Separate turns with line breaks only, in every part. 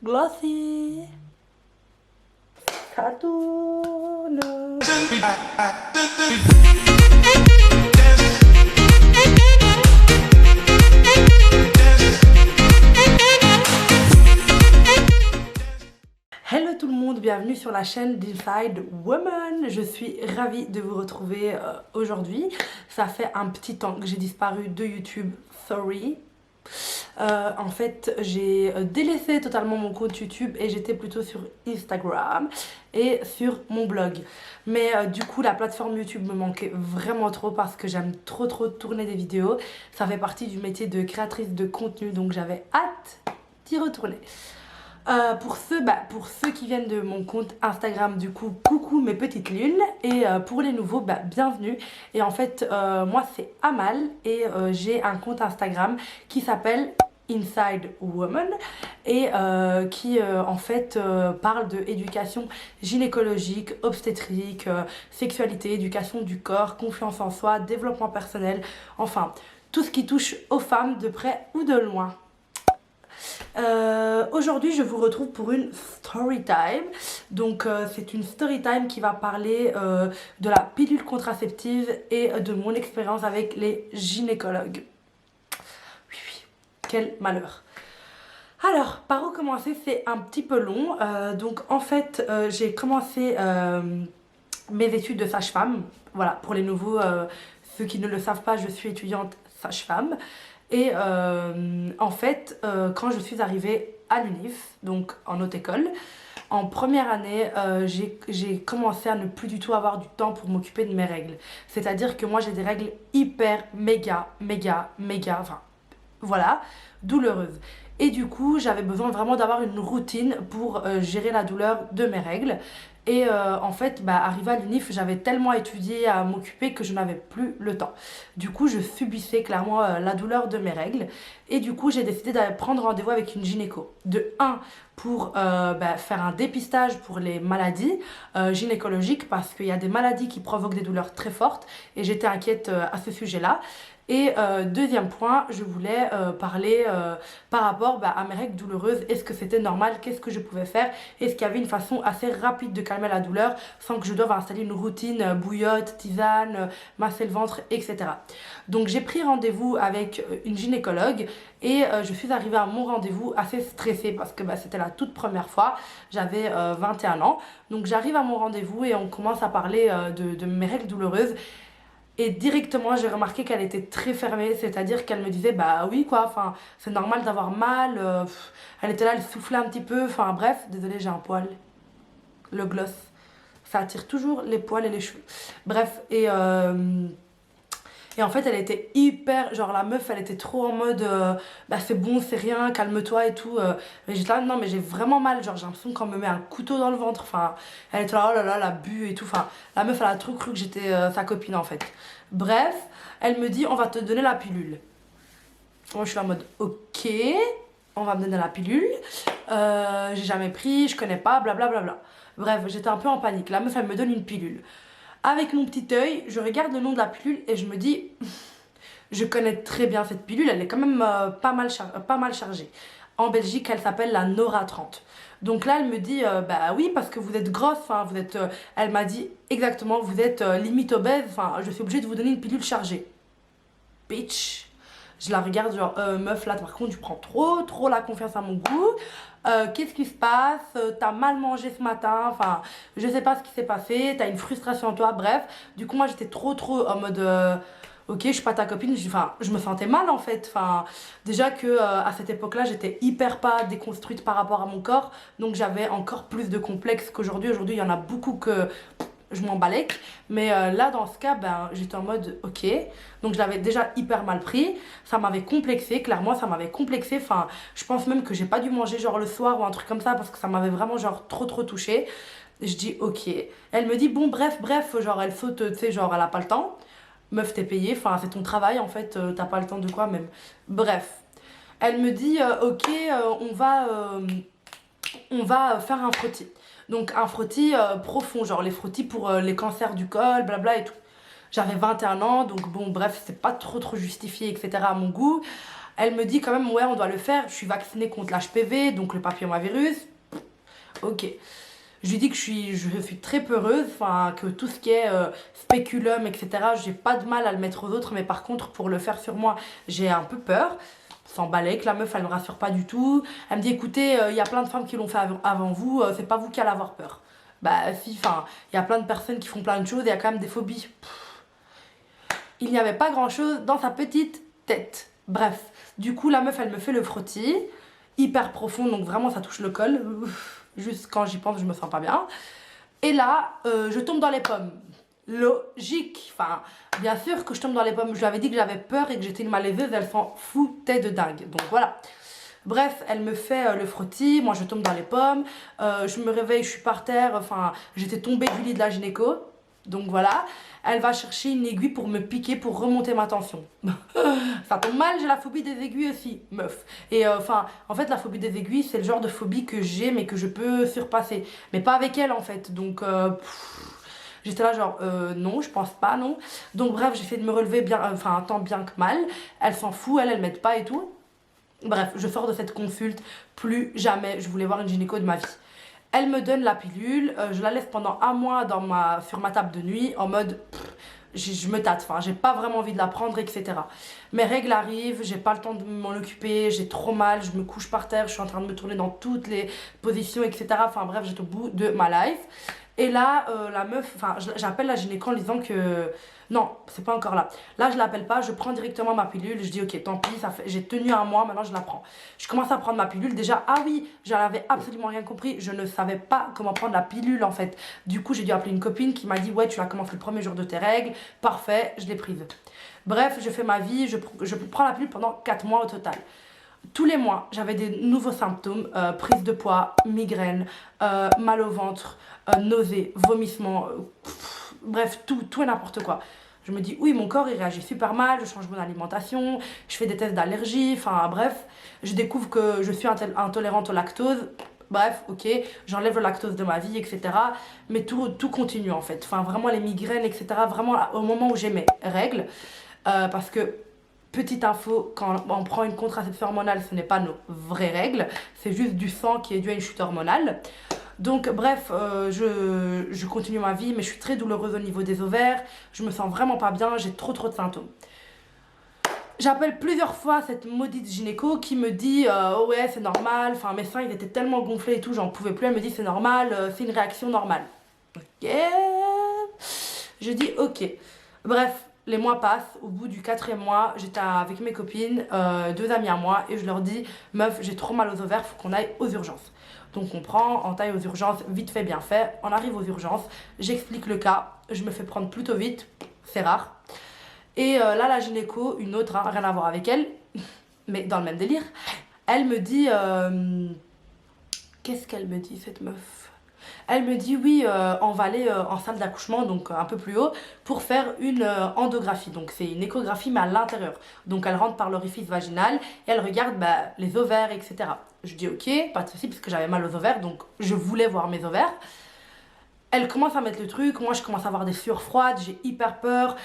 glossy. Ça tourne. Hello tout le monde, bienvenue sur la chaîne d'Inside Woman. Je suis ravie de vous retrouver aujourd'hui. Ça fait un petit temps que j'ai disparu de YouTube, sorry. En fait, j'ai délaissé totalement mon compte YouTube et j'étais plutôt sur Instagram et sur mon blog. Mais du coup, la plateforme YouTube me manquait vraiment trop parce que j'aime trop tourner des vidéos. Ça fait partie du métier de créatrice de contenu, donc j'avais hâte d'y retourner. Pour ceux qui viennent de mon compte Instagram, du coup, coucou mes petites lunes. Et pour les nouveaux, bienvenue. Et en fait, moi c'est Amal et j'ai un compte Instagram qui s'appelle Inside Woman et qui en fait parle de éducation gynécologique, obstétrique, sexualité, éducation du corps, confiance en soi, développement personnel, enfin tout ce qui touche aux femmes de près ou de loin. Aujourd'hui je vous retrouve pour une story time. Donc c'est une story time qui va parler de la pilule contraceptive et de mon expérience avec les gynécologues. Oui, quel malheur. Alors, par où commencer? C'est un petit peu long. Donc en fait j'ai commencé mes études de sage-femme. Voilà, pour les nouveaux, ceux qui ne le savent pas, je suis étudiante sage-femme. Et en fait, quand je suis arrivée à l'UNIF, donc en haute école, en première année, j'ai commencé à ne plus du tout avoir du temps pour m'occuper de mes règles. C'est-à-dire que moi, j'ai des règles hyper, méga, enfin, voilà, douloureuses. Et du coup, j'avais besoin vraiment d'avoir une routine pour gérer la douleur de mes règles. Et en fait, arrivée à l'UNIF, j'avais tellement étudié à m'occuper que je n'avais plus le temps. Du coup, je subissais clairement la douleur de mes règles. Et du coup, j'ai décidé d'aller prendre rendez-vous avec une gynéco. De 1, pour faire un dépistage pour les maladies gynécologiques, parce qu'il y a des maladies qui provoquent des douleurs très fortes. Et j'étais inquiète à ce sujet-là. Et deuxième point, je voulais parler par rapport à mes règles douloureuses. Est-ce que c'était normal? Qu'est-ce que je pouvais faire? Est-ce qu'il y avait une façon assez rapide de calmer la douleur sans que je doive installer une routine bouillotte, tisane, masser le ventre, etc. Donc j'ai pris rendez-vous avec une gynécologue et je suis arrivée à mon rendez-vous assez stressée parce que c'était la toute première fois. J'avais 21 ans. Donc j'arrive à mon rendez-vous et on commence à parler de mes règles douloureuses. Et directement, j'ai remarqué qu'elle était très fermée, c'est-à-dire qu'elle me disait, bah oui quoi, enfin, c'est normal d'avoir mal. Elle était là, elle soufflait un petit peu, enfin bref, désolée, j'ai un poil. Le gloss, ça attire toujours les poils et les cheveux. Bref, et en fait, elle était hyper, genre la meuf, elle était trop en mode, c'est bon, c'est rien, calme-toi et tout. Mais j'étais là, non, mais j'ai vraiment mal, genre j'ai l'impression qu'on me met un couteau dans le ventre. Enfin, elle était là, oh là là, la bu et tout. Enfin, la meuf, elle a trop cru que j'étais sa copine en fait. Bref, elle me dit, on va te donner la pilule. Moi, je suis là en mode, ok, on va me donner la pilule. J'ai jamais pris, je connais pas, blablabla. Bref, j'étais un peu en panique. La meuf, elle me donne une pilule. Avec mon petit œil, je regarde le nom de la pilule et je me dis, je connais très bien cette pilule, elle est quand même pas mal chargée. En Belgique, elle s'appelle la Nora 30. Donc là, elle me dit, bah oui, parce que vous êtes grosse, enfin, vous êtes, elle m'a dit exactement, vous êtes limite obèse, enfin, je suis obligée de vous donner une pilule chargée. Bitch. Je la regarde, genre, meuf, là, par contre, tu prends trop la confiance à mon goût. Qu'est-ce qui se passe? T'as mal mangé ce matin, enfin, je sais pas ce qui s'est passé, t'as une frustration en toi, bref. Du coup, moi, j'étais trop en mode, ok, je suis pas ta copine, je me sentais mal en fait. Enfin, déjà que à cette époque-là, j'étais hyper pas déconstruite par rapport à mon corps, donc j'avais encore plus de complexes qu'aujourd'hui. Aujourd'hui, il y en a beaucoup que je m'en balèque, mais là dans ce cas j'étais en mode ok, donc je l'avais déjà hyper mal pris, ça m'avait complexé, clairement ça m'avait complexé, enfin je pense même que j'ai pas dû manger genre le soir ou un truc comme ça parce que ça m'avait vraiment genre trop touché. Je dis ok, elle me dit bon bref, genre elle saute, tu sais, genre elle a pas le temps, meuf t'es payée, enfin c'est ton travail en fait, t'as pas le temps de quoi même, bref, elle me dit ok, on va faire un frottis. Donc un frottis profond, genre les frottis pour les cancers du col, blabla et tout. J'avais 21 ans, donc bon bref, c'est pas trop justifié, etc. à mon goût. Elle me dit quand même, ouais, on doit le faire. Je suis vaccinée contre l'HPV, donc le papillomavirus. Ok. Je lui dis que je suis très peureuse, enfin, que tout ce qui est spéculum, etc., j'ai pas de mal à le mettre aux autres, mais par contre, pour le faire sur moi, j'ai un peu peur. Sans balai, que la meuf, elle me rassure pas du tout. Elle me dit, écoutez, il y a plein de femmes qui l'ont fait avant vous, c'est pas vous qui allez avoir peur. Bah, si, enfin, il y a plein de personnes qui font plein de choses et il y a quand même des phobies. Il n'y avait pas grand chose dans sa petite tête. Bref, du coup, la meuf, elle me fait le frottis, hyper profond, donc vraiment, ça touche le col. Juste quand j'y pense, je me sens pas bien. Et là, je tombe dans les pommes. Logique. Enfin, bien sûr que je tombe dans les pommes. Je lui avais dit que j'avais peur et que j'étais une malaiseuse. Elle s'en foutait de dingue. Donc voilà. Bref, elle me fait le frottis. Moi, je tombe dans les pommes. Je me réveille, je suis par terre. Enfin, j'étais tombée du lit de la gynéco. Donc voilà. Elle va chercher une aiguille pour me piquer, pour remonter ma tension. Ça tombe mal, j'ai la phobie des aiguilles aussi, meuf. Et enfin, en fait, la phobie des aiguilles, c'est le genre de phobie que j'ai, mais que je peux surpasser. Mais pas avec elle, en fait. Donc, j'étais là genre, non, je pense pas, non. Donc bref, j'essaie de me relever bien, enfin, tant bien que mal. Elle s'en fout, elle m'aide pas et tout. Bref, je sors de cette consulte, plus jamais je voulais voir une gynéco de ma vie. Elle me donne la pilule, je la laisse pendant un mois sur ma table de nuit en mode je me tâte, enfin j'ai pas vraiment envie de la prendre, etc. Mes règles arrivent, j'ai pas le temps de m'en occuper, j'ai trop mal, je me couche par terre, je suis en train de me tourner dans toutes les positions, etc. Enfin bref, j'étais au bout de ma life. Et là, la meuf, enfin j'appelle la gynéco en lui disant que non, c'est pas encore là. Là, je l'appelle pas, je prends directement ma pilule. Je dis, ok, tant pis, j'ai tenu un mois, maintenant je la prends. Je commence à prendre ma pilule. Déjà, ah oui, j'avais absolument rien compris. Je ne savais pas comment prendre la pilule en fait. Du coup, j'ai dû appeler une copine qui m'a dit, ouais, tu la commences le premier jour de tes règles. Parfait, je l'ai prise. Bref, je fais ma vie, je prends la pilule pendant 4 mois au total. Tous les mois, j'avais des nouveaux symptômes, prise de poids, migraine, mal au ventre, nausées, vomissements, bref, tout et n'importe quoi. Je me dis, oui, mon corps, il réagit super mal, je change mon alimentation, je fais des tests d'allergie, enfin bref, je découvre que je suis intolérante au lactose. Bref, ok, j'enlève le lactose de ma vie, etc. Mais tout continue en fait. Enfin, vraiment les migraines, etc. Vraiment au moment où j'ai mes règles. Parce que petite info, quand on prend une contraception hormonale, ce n'est pas nos vraies règles, c'est juste du sang qui est dû à une chute hormonale. Donc bref, je continue ma vie, mais je suis très douloureuse au niveau des ovaires, je me sens vraiment pas bien, j'ai trop de symptômes. J'appelle plusieurs fois cette maudite gynéco qui me dit oh ouais c'est normal, enfin mes seins ils étaient tellement gonflés et tout, j'en pouvais plus, elle me dit c'est normal, c'est une réaction normale. Ok, je dis ok. Bref, les mois passent, au bout du 4e mois, j'étais avec mes copines, 2 amies à moi, et je leur dis, meuf, j'ai trop mal aux ovaires, faut qu'on aille aux urgences. Donc on prend, on taille aux urgences, vite fait, bien fait, on arrive aux urgences, j'explique le cas, je me fais prendre plutôt vite, c'est rare. Et là, la gynéco, une autre, hein, rien à voir avec elle, mais dans le même délire, elle me dit, qu'est-ce qu'elle me dit cette meuf? Elle me dit oui, on va aller en salle d'accouchement, donc un peu plus haut, pour faire une endographie. Donc c'est une échographie mais à l'intérieur. Donc elle rentre par l'orifice vaginal et elle regarde les ovaires, etc. Je dis ok, pas de souci, parce que j'avais mal aux ovaires, donc je voulais voir mes ovaires. Elle commence à mettre le truc, moi je commence à avoir des sueurs froides, j'ai hyper peur,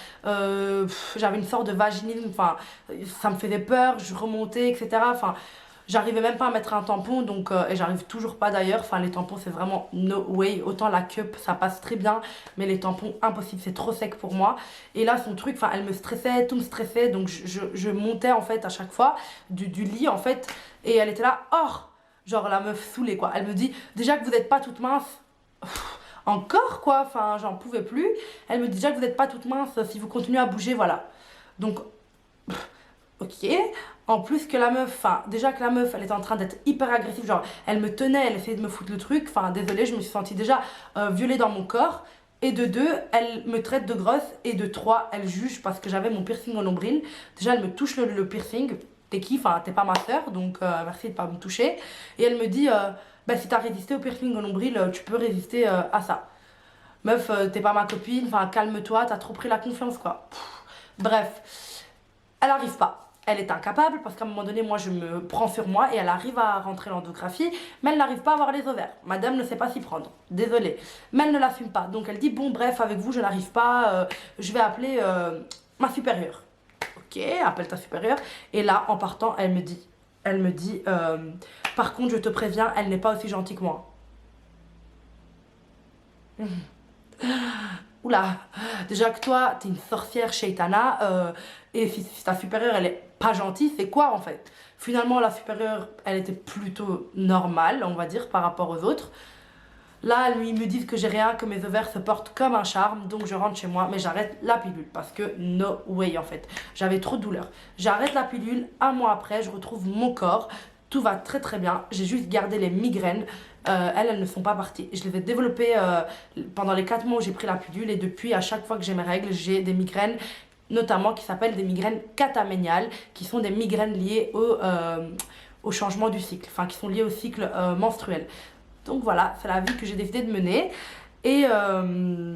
j'avais une sorte de vaginisme, enfin ça me faisait peur, je remontais, etc. Enfin, j'arrivais même pas à mettre un tampon, donc, et j'arrive toujours pas d'ailleurs, enfin les tampons c'est vraiment no way, autant la cup ça passe très bien, mais les tampons impossible, c'est trop sec pour moi. Et là son truc, enfin elle me stressait, tout me stressait, donc je montais en fait à chaque fois du lit en fait, et elle était là, oh, genre la meuf saoulée quoi, elle me dit déjà que vous êtes pas toute mince. Encore quoi, enfin j'en pouvais plus. Elle me dit déjà que vous n'êtes pas toute mince, si vous continuez à bouger, voilà. Donc, ok. En plus que la meuf, enfin déjà que la meuf, elle était en train d'être hyper agressive, genre elle me tenait, elle essayait de me foutre le truc, enfin désolée, je me suis sentie déjà violée dans mon corps. Et de 2, elle me traite de grosse, et de 3, elle juge parce que j'avais mon piercing au nombril. Déjà elle me touche le piercing, t'es qui, enfin t'es pas ma soeur, donc merci de pas me toucher. Et elle me dit... bah si t'as résisté au piercing au nombril, tu peux résister à ça. Meuf, t'es pas ma copine, enfin calme-toi, t'as trop pris la confiance quoi. Bref, elle arrive pas. Elle est incapable parce qu'à un moment donné, moi je me prends sur moi et elle arrive à rentrer l'endographie, mais elle n'arrive pas à avoir les ovaires. Madame ne sait pas s'y prendre, désolée. Mais elle ne l'assume pas. Donc elle dit bon bref, avec vous je n'arrive pas, je vais appeler ma supérieure. ok, appelle ta supérieure. Et là, en partant, elle me dit, par contre, je te préviens, elle n'est pas aussi gentille que moi. Oula, déjà que toi, t'es une sorcière Shaitana, et si ta supérieure, elle est pas gentille, c'est quoi en fait? Finalement, la supérieure, elle était plutôt normale, on va dire, par rapport aux autres. Là, lui, ils me disent que j'ai rien, que mes ovaires se portent comme un charme, donc je rentre chez moi, mais j'arrête la pilule, parce que no way en fait. J'avais trop de douleur. J'arrête la pilule, un mois après, je retrouve mon corps, tout va très très bien, j'ai juste gardé les migraines, elles ne sont pas parties. Je les ai développées pendant les 4 mois où j'ai pris la pilule, et depuis, à chaque fois que j'ai mes règles, j'ai des migraines, notamment qui s'appellent des migraines cataméniales, qui sont des migraines liées au changement du cycle, enfin qui sont liées au cycle menstruel. Donc voilà, c'est la vie que j'ai décidé de mener. Et, euh,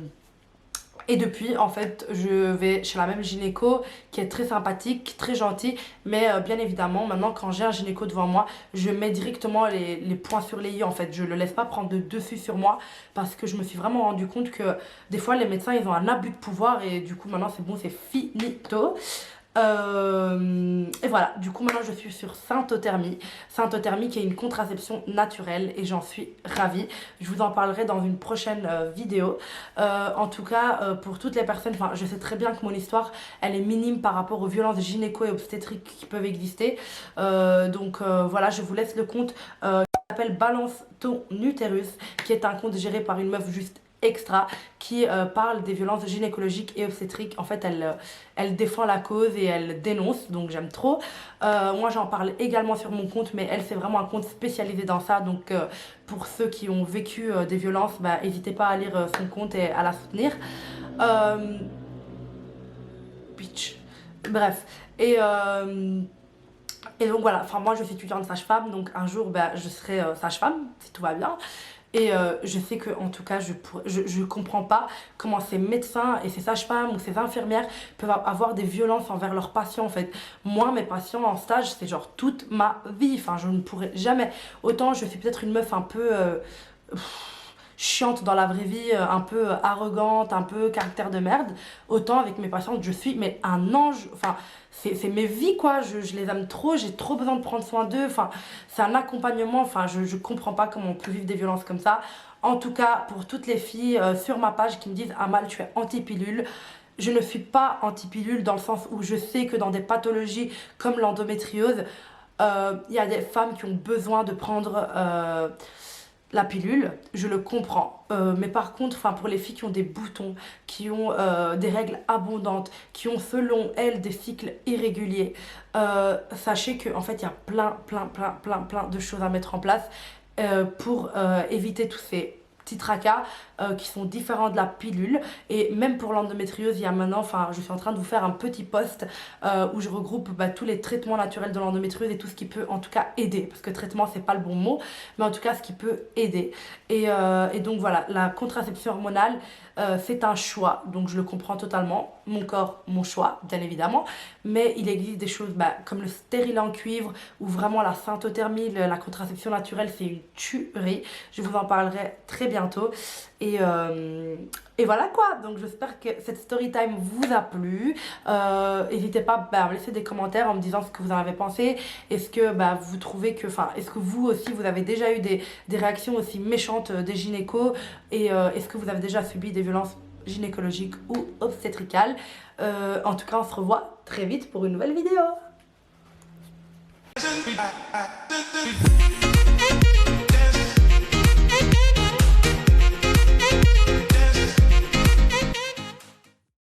et depuis, en fait, je vais chez la même gynéco qui est très sympathique, très gentille. Mais bien évidemment, maintenant, quand j'ai un gynéco devant moi, je mets directement les points sur les i. En fait, je ne le laisse pas prendre de dessus sur moi parce que je me suis vraiment rendu compte que des fois, les médecins, ils ont un abus de pouvoir. Et du coup, maintenant, c'est bon, c'est finito. Et voilà, du coup maintenant je suis sur Syntothermie. Syntothermie qui est une contraception naturelle et j'en suis ravie. Je vous en parlerai dans une prochaine vidéo. En tout cas, pour toutes les personnes, enfin je sais très bien que mon histoire elle est minime par rapport aux violences gynéco et obstétriques qui peuvent exister. Voilà, je vous laisse le compte qui s'appelle Balance ton utérus, qui est un compte géré par une meuf juste extra qui parle des violences gynécologiques et obstétriques. En fait, elle défend la cause et elle dénonce, donc j'aime trop. Moi, j'en parle également sur mon compte, mais elle, c'est vraiment un compte spécialisé dans ça. Donc, pour ceux qui ont vécu des violences, bah, n'hésitez pas à lire son compte et à la soutenir. Bitch. Bref. Et donc voilà, enfin moi je suis étudiante sage-femme, donc un jour bah, je serai sage-femme, si tout va bien. Et je sais que en tout cas je comprends pas comment ces médecins et ces sages-femmes ou ces infirmières peuvent avoir des violences envers leurs patients en fait. Moi mes patients en stage c'est genre toute ma vie, enfin je ne pourrais jamais. Autant je suis peut-être une meuf un peu chiante dans la vraie vie, un peu arrogante, un peu caractère de merde, autant avec mes patientes je suis mais un ange, enfin c'est mes vies quoi, je les aime trop, j'ai trop besoin de prendre soin d'eux, enfin c'est un accompagnement, enfin je comprends pas comment on peut vivre des violences comme ça. En tout cas pour toutes les filles sur ma page qui me disent Amal tu es anti-pilule, je ne suis pas anti-pilule dans le sens où je sais que dans des pathologies comme l'endométriose, y a des femmes qui ont besoin de prendre la pilule, je le comprends. Mais par contre, pour les filles qui ont des boutons, qui ont des règles abondantes, qui ont selon elles des cycles irréguliers, sachez qu'en fait, il y a plein de choses à mettre en place pour éviter tous ces petits tracas qui sont différents de la pilule. Et même pour l'endométriose, il y a maintenant, enfin je suis en train de vous faire un petit post où je regroupe tous les traitements naturels de l'endométriose et tout ce qui peut en tout cas aider, parce que traitement c'est pas le bon mot, mais en tout cas ce qui peut aider. Et donc voilà, la contraception hormonale c'est un choix, donc je le comprends totalement, mon corps, mon choix bien évidemment, mais il existe des choses comme le stérilet en cuivre ou vraiment la syntothermie, la contraception naturelle, c'est une tuerie. Je vous en parlerai très bientôt. Et voilà quoi, donc j'espère que cette story time vous a plu. N'hésitez pas à me laisser des commentaires en me disant ce que vous en avez pensé. Est-ce que vous trouvez que, est-ce que vous aussi vous avez déjà eu des réactions aussi méchantes des gynécos, et est-ce que vous avez déjà subi des violences gynécologiques ou obstétricales. En tout cas on se revoit très vite pour une nouvelle vidéo.